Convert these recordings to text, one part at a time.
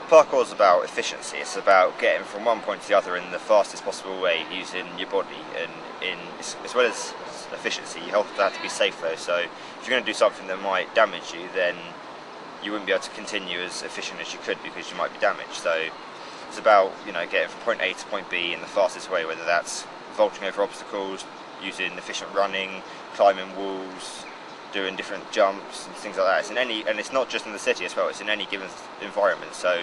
Parkour is about efficiency. It's about getting from one point to the other in the fastest possible way using your body, and as well as efficiency, you also have to be safe though. So if you're going to do something that might damage you, then you wouldn't be able to continue as efficient as you could because you might be damaged. So it's about, you know, getting from point A to point B in the fastest way, whether that's vaulting over obstacles, using efficient running, climbing walls, doing different jumps and things like that. It's in any, and it's not just in the city as well, it's in any given environment. So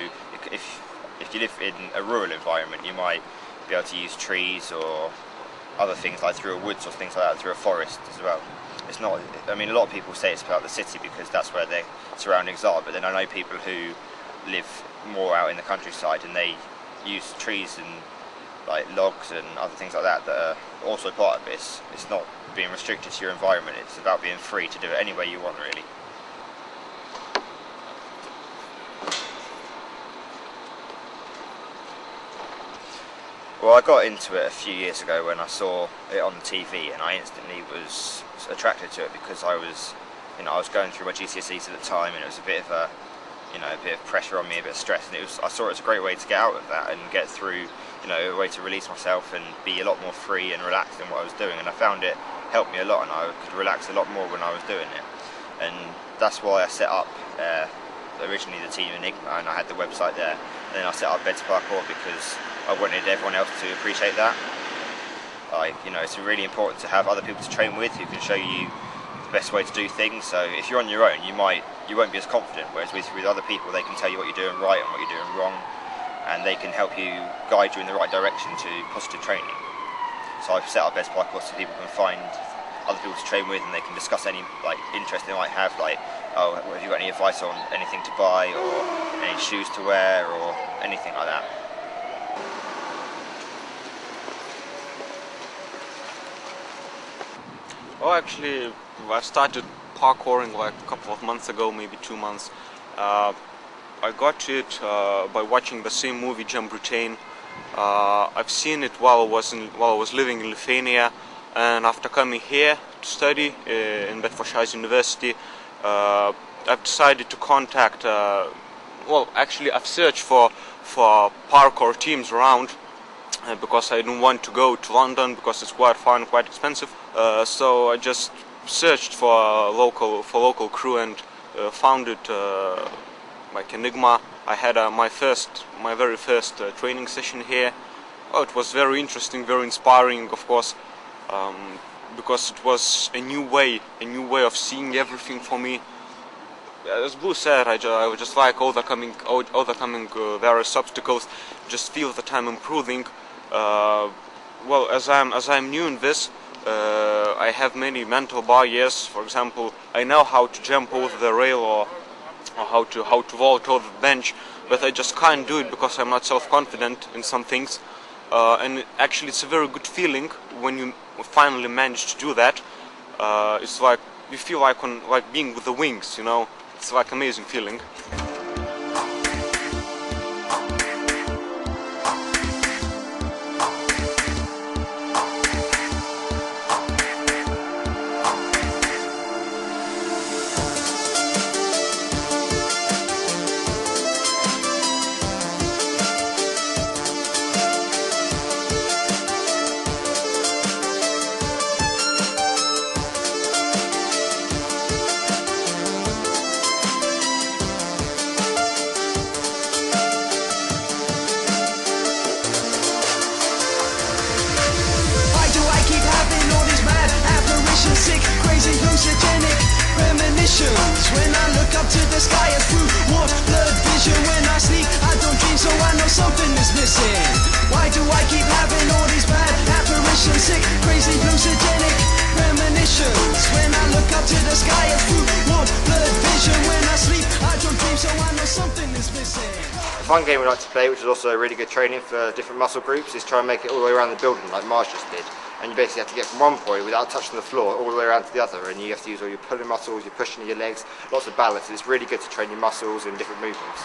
if you live in a rural environment, you might be able to use trees or other things like through a woods or things like that, through a forest as well. It's not, I mean, a lot of people say it's about the city because that's where their surroundings are, but then I know people who live more out in the countryside and they use trees and like logs and other things like that that are also part of this. It's not being restricted to your environment, it's about being free to do it any way you want, really. Well, I got into it a few years ago when I saw it on the TV, and I instantly was attracted to it because I was going through my GCSEs at the time, and it was a bit of a, a bit of pressure on me, a bit of stress, and I saw it as a great way to get out of that and get through, a way to release myself and be a lot more free and relaxed in what I was doing. And I found it helped me a lot, and I could relax a lot more when I was doing it. And that's why I set up originally the team Enigma, and I had the website there. And then I set up BedsParkour because I wanted everyone else to appreciate that. It's really important to have other people to train with who can show you the best way to do things. So if you're on your own, you won't be as confident, whereas with other people, they can tell you what you're doing right and what you're doing wrong, and they can help you, guide you in the right direction to positive training. So I've set up BedsParkour so people can find other people to train with, and they can discuss any interest they might have, oh, have you got any advice on anything to buy, or any shoes to wear, or anything like that. Oh, actually, I started parkouring like a couple of months ago, maybe 2 months. I got it by watching the same movie, Jump Britain. I've seen it while I was living in Lithuania, and after coming here to study in Bedfordshire University, I've decided to contact. Well, actually, I've searched for parkour teams around. Because I didn't want to go to London because it's quite far and quite expensive. So I just searched for local crew and found it like Enigma. I had my very first training session here. Oh, it was very interesting, very inspiring, of course, because it was a new way of seeing everything for me. As Blue said, I just like overcoming various obstacles, just feel that I'm improving. Well, as I'm new in this, I have many mental barriers. For example, I know how to jump over the rail or how to vault over the bench, but I just can't do it because I'm not self-confident in some things. And actually, it's a very good feeling when you finally manage to do that. It's like you feel like being with the wings, It's like an amazing feeling. When I look up to the sky and through warped blurred vision, when I sleep I don't dream, so I know something is missing. Why do I keep having all these bad apparitions, sick, crazy, hallucinogenic premonitions? When I look up to the sky and through warped blurred vision, when I sleep I don't dream, so I know something is missing. A fun game we like to play, which is also a really good training for different muscle groups, is try and make it all the way around the building like Maz just did. And you basically have to get from one point without touching the floor all the way around to the other, and you have to use all your pulling muscles, your pushing of your legs, lots of balance. It's really good to train your muscles and different movements.